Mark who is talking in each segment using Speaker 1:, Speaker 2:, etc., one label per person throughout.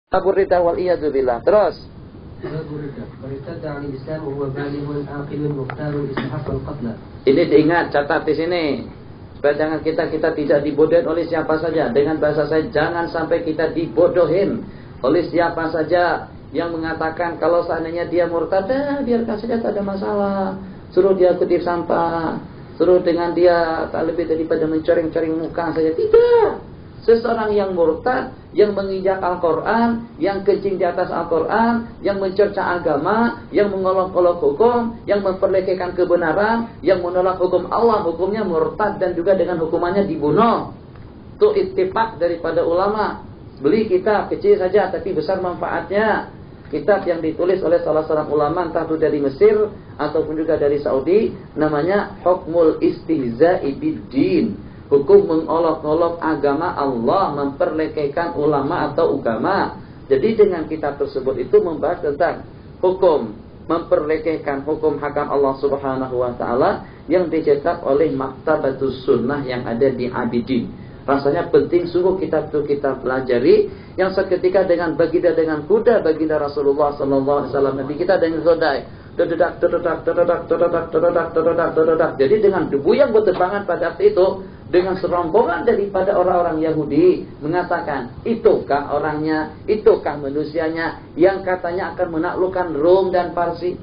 Speaker 1: Babur ridha wal iyadu billah. Terus. Ini diingat, catat di sini. Supaya jangan kita tidak dibodohin oleh siapa saja. Dengan bahasa saya, jangan sampai kita dibodohin oleh siapa saja yang mengatakan kalau seandainya dia murtad, biarkan saja, tak ada masalah. Suruh dia kutip sampah, suruh dengan dia tak lebih daripada mencoreng-coreng muka saja. Tidak. Seseorang yang murtad, yang menginjak Al-Quran, yang kencing di atas Al-Quran, yang mencerca agama, yang mengolok-olok hukum, yang memperlekehkan kebenaran, yang menolak hukum Allah, hukumnya murtad dan juga dengan hukumannya dibunuh. Itu ittifaq daripada ulama. Beli kitab kecil saja tapi besar manfaatnya. Kitab yang ditulis oleh salah seorang ulama, entah itu dari Mesir ataupun juga dari Saudi, namanya Hukmul Istihza'i Biddin. Hukum mengolok-olok agama Allah, memperlekehkan ulama atau ugama. Jadi dengan kitab tersebut itu membahas tentang hukum memperlekehkan hukum hakam Allah Subhanahu wa taala yang dicetak oleh Maktabatus Sunnah yang ada di Abidin. Rasanya penting sungguh kitab itu kita pelajari, yang seketika dengan baginda dengan kuda baginda Rasulullah sallallahu alaihi wasallam, Nabi kita dengan kuda dedak. Jadi dengan debu yang berterbangan pada waktu itu, dengan serombongan daripada orang-orang Yahudi mengatakan, itukah orangnya, itukah manusianya yang katanya akan menaklukkan Rom dan Parsi?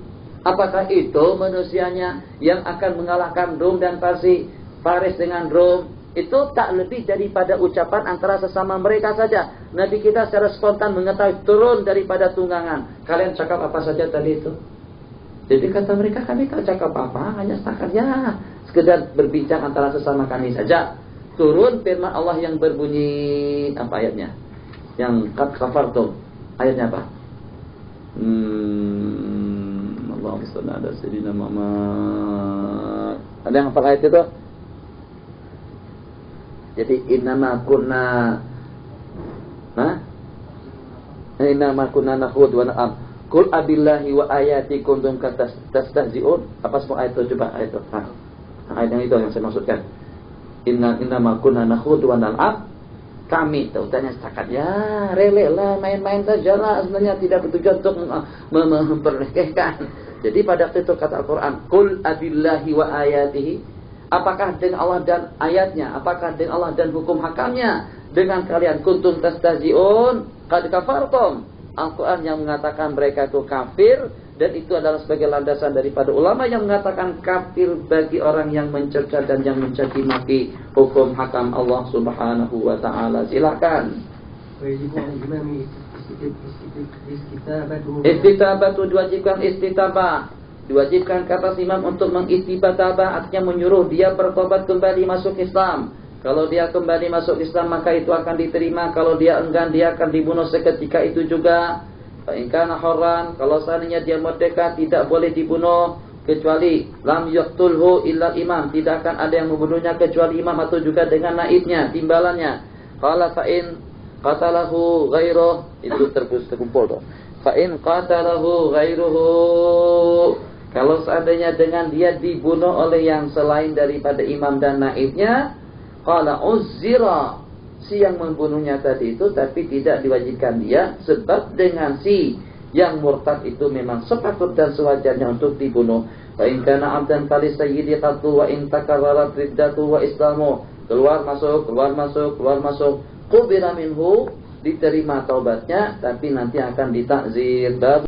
Speaker 1: Apakah itu manusianya yang akan mengalahkan Rom dan Parsi, Paris dengan Rom? Itu tak lebih daripada ucapan antara sesama mereka saja. Nabi kita secara spontan mengetahui turun daripada tunggangan. Kalian cakap apa saja tadi itu? Jadi kata mereka, kami tak cakap apa, hanya setakat sekedar berbincang antara sesama kami saja. Turun firman Allah yang berbunyi, apa ayatnya? Yang qad kafartum. Ayatnya apa? Allahumma shalli ala sayyidina Muhammad. Ada yang hafal ayat itu? Jadi innama kunna nakhud wa na'am. Qul abillahi wa ayati kuntum tastahzi'un. Apa semua ayat itu? Coba ayat itu. Ayat yang itu yang saya maksudkan. Innama kunna nakhud wa na'am. Kami tautannya setakat rela main-main saja lah, sebenarnya tidak bertujuan untuk memperlekehkan. Jadi pada waktu itu kata Al-Quran, Qul abillahi wa ayatihi. Apakah dengan Allah dan ayatnya, apakah dengan Allah dan hukum hakamnya, dengan kalian kuntum tastahzi'un qad kafartum. Al-Quran yang mengatakan mereka itu kafir, dan itu adalah sebagai landasan daripada ulama yang mengatakan kafir bagi orang yang mencerca dan yang mencaci maki hukum hakam Allah Subhanahu wa taala. Silakan. Istitabatu, diwajibkan istitabah. Diwajibkan kata imam untuk mengistitabah, artinya menyuruh dia bertobat kembali masuk Islam. Kalau dia kembali masuk Islam maka itu akan diterima. Kalau dia enggan, dia akan dibunuh seketika itu juga. In kana hurran, kalau seandainya dia merdeka tidak boleh dibunuh kecuali lam yaqtulhu illa imam, tidak akan ada yang membunuhnya kecuali imam atau juga dengan naibnya, timbalannya. Qala fa in qatalahu ghairuh, itu terkumpul tuh. Fa in qatalahu ghairuhu, kalau seandainya dengan dia dibunuh oleh yang selain daripada imam dan naibnya, qala uzzira, si yang membunuhnya tadi itu tapi tidak diwajibkan dia, sebab dengan si yang murtad itu memang sepatut dan sewajarnya untuk dibunuh. Fa in kana 'abdan fali sayyidi qatu wa in takarrarat riddatu wa islamu, keluar masuk qubira minhu, diterima taubatnya tapi nanti akan ditakzir.